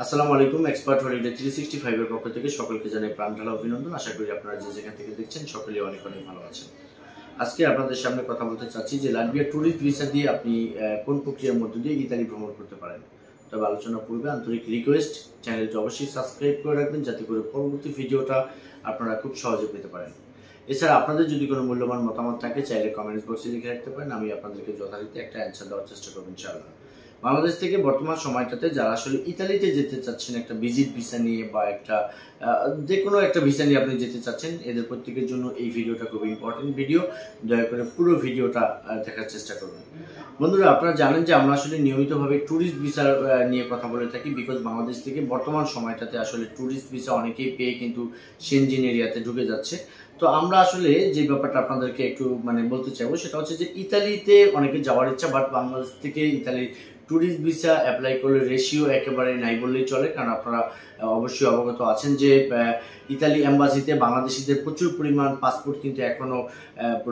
আসসালামু আলাইকুম। Expert holiday 365 এর পক্ষ থেকে সকলকে জানাই প্রাণঢালা অভিনন্দন। আশা করি আপনারা যে যেখান থেকে দেখছেন সকলেই অনেক অনেক ভালো আছেন। আজকে আপনাদের সামনে কথা বলতে চাচ্ছি যে লাটভিয়া ট্যুরিস্ট ভিসা দিয়ে আপনি কোন প্রক্রিয়ার মধ্য দিয়ে ইতালি ভ্রমণ করতে পারেন। তবে আলোচনা পূর্বে আন্তরিক রিকোয়েস্ট, চ্যানেলটি অবশ্যই সাবস্ক্রাইব করে রাখবেন যাতে করে পরবর্তী ভিডিওটা আপনারা খুব সহজে পেতে পারেন। এছাড়া আপনাদের যদি কোনো মূল্যবান মতামত থাকে চাইলে কমেন্টস বক্সে লিখে রাখতে পারেন, আমি আপনাদেরকে যথারীতি একটা অ্যান্সার দেওয়ার চেষ্টা করব ইনশাআল্লাহ। বাংলাদেশ থেকে বর্তমান সময়টাতে যারা আসলে ইতালিতে যেতে চাচ্ছেন একটা ভিজিট ভিসা নিয়ে বা একটা যে কোনো একটা ভিসা নিয়ে আপনি যেতে চাচ্ছেন, এদের প্রত্যেকের জন্য এই ভিডিওটা খুব ইম্পর্টেন্ট ভিডিও। দয়া করে পুরো ভিডিওটা দেখার চেষ্টা করবেন। বন্ধুরা, আপনারা জানেন যে আমরা আসলে নিয়মিতভাবে ট্যুরিস্ট ভিসা নিয়ে কথা বলে থাকি, বিকজ বাংলাদেশ থেকে বর্তমান সময়টাতে আসলে ট্যুরিস্ট ভিসা অনেকেই পেয়ে কিন্তু সেনজেন এরিয়াতে ঢুকে যাচ্ছে। তো আমরা আসলে যে ব্যাপারটা আপনাদেরকে একটু বলতে চাইবো সেটা হচ্ছে যে ইতালিতে অনেকে যাওয়ার ইচ্ছা, বাট বাংলাদেশ থেকে ইতালি ট্যুরিস্ট ভিসা অ্যাপ্লাই করলে রেশিও একেবারে নাই বললেই চলে। কারণ আপনারা অবশ্যই অবগত আছেন যে ইতালি এম্বাসিতে বাংলাদেশিদের প্রচুর পরিমাণ পাসপোর্ট কিন্তু এখনো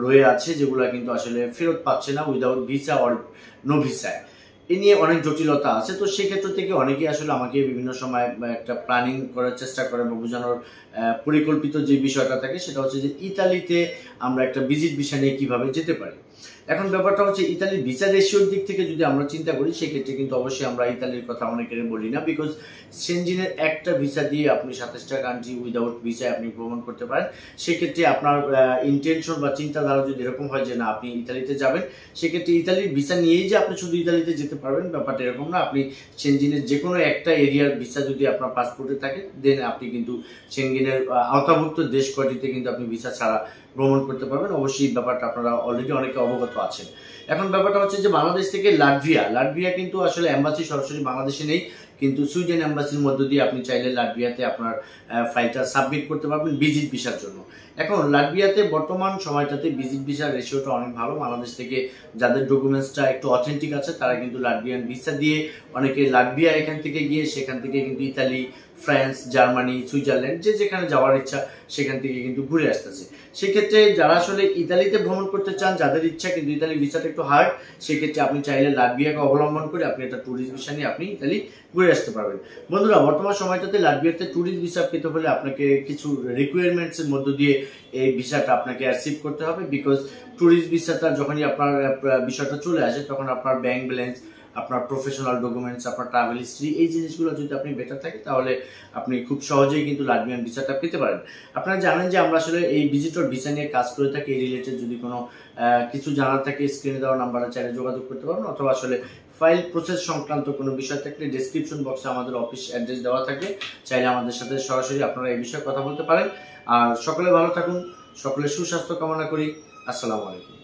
রয়ে আছে, যেগুলো কিন্তু আসলে ফেরত পাচ্ছে না উইদাউট ভিসা অর নো ভিসায়। এ নিয়ে অনেক জটিলতা আছে। তো সেক্ষেত্র থেকে অনেকেই আসলে আমাকে বিভিন্ন সময় একটা প্ল্যানিং করার চেষ্টা করে বা বোঝানোর পরিকল্পিত যে বিষয়টা থাকে সেটা হচ্ছে যে ইতালিতে আমরা একটা ভিজিট ভিসা নিয়ে কিভাবে যেতে পারি। এখন ব্যাপারটা হচ্ছে ইতালির ভিসা রেশিওর দিক থেকে যদি আমরা চিন্তা করি সেক্ষেত্রে কিন্তু অবশ্যই আমরা ইতালির কথা অনেকের বলি না, বিকজ সেনজেনের একটা ভিসা দিয়ে আপনি 27টা কান্ট্রি উইদাউট ভিসায় আপনি ভ্রমণ করতে পারেন। সেক্ষেত্রে আপনার ইন্টেনশন বা চিন্তাধারা যদি এরকম হয় যে না আপনি ইতালিতে যাবেন, সেক্ষেত্রে ইতালির ভিসা নিয়েই যে আপনি শুধু ইতালিতে যেতে পারবেন ব্যাপারটা এরকম না। আপনি সেনজেনের যে কোনো একটা এরিয়ার ভিসা যদি আপনার পাসপোর্টে থাকে দেন আপনি কিন্তু সেনজেনের আওতাভুক্ত দেশ কয়টিতে কিন্তু আপনি ভিসা ছাড়া ভ্রমণ করতে পারবেন। অবশ্যই ব্যাপারটা আপনারা অলরেডি অনেকে অবগত আছেন। এখন ব্যাপারটা হচ্ছে যে বাংলাদেশ থেকে লাটভিয়া কিন্তু আসলে এম্বাসি সরাসরি বাংলাদেশে নেই, কিন্তু সুইডেন এম্বাসির মধ্য দিয়ে আপনি চাইলে লাটভিয়াতে আপনার ফাইলটা সাবমিট করতে পারবেন ভিজিট ভিসার জন্য। এখন লাটভিয়াতে বর্তমান সময়টাতে ভিজিট ভিসার রেশিওটা অনেক ভালো। বাংলাদেশ থেকে যাদের ডকুমেন্টসটা একটু অথেন্টিক আছে তারা কিন্তু লাটভিয়ান ভিসা দিয়ে অনেকে লাটভিয়া এখান থেকে গিয়ে সেখান থেকে কিন্তু ইতালি, ফ্রান্স, জার্মানি, সুইজারল্যান্ড যে যেখানে যাওয়ার ইচ্ছা সেখান থেকে কিন্তু ঘুরে আসতেছে। সেক্ষেত্রে যারা আসলে ইতালিতে ভ্রমণ করতে চান, যাদের ইচ্ছা কিন্তু ইতালি ভিসাটা একটু হার্ড, সেক্ষেত্রে আপনি চাইলে লাটভিয়াকে অবলম্বন করে আপনি একটা ট্যুরিস্ট ভিসা নিয়ে আপনি ইতালি ঘুরে আসতে পারবেন। বন্ধুরা, বর্তমান সময়টাতে লাটভিয়াতে ট্যুরিস্ট ভিসা পেতে হলে আপনাকে কিছু রিকোয়ারমেন্টস এর মধ্য দিয়ে এই ভিসাটা আপনাকে অ্যাচিভ করতে হবে, বিকজ ট্যুরিস্ট ভিসাটা যখনই আপনার বিষয়টা চলে আসে তখন আপনার ব্যাংক ব্যালেন্স, আপনার প্রফেশনাল ডকুমেন্টস, আপনার ট্রাভেল হিস্ট্রি, এই জিনিসগুলো যদি আপনি বেটার থাকে তাহলে আপনি খুব সহজেই কিন্তু লাটভিয়ান ভিসাটা পেতে পারেন। আপনারা জানেন যে আমরা আসলে এই ভিজিটর ভিসা নিয়ে কাজ করে থাকি। এই রিলেটেড যদি কোনো কিছু জানার থাকে স্ক্রিনে দেওয়া নাম্বারে চাইলে যোগাযোগ করতে পারবেন, অথবা আসলে ফাইল প্রসেস সংক্রান্ত কোনো বিষয় থাকলে ডেসক্রিপশন বক্সে আমাদের অফিস অ্যাড্রেস দেওয়া থাকে, চাইলে আমাদের সাথে সরাসরি আপনারা এই বিষয়ে কথা বলতে পারেন। আর সকলে ভালো থাকুন, সকলে সুস্বাস্থ্য কামনা করি। আসসালামু আলাইকুম।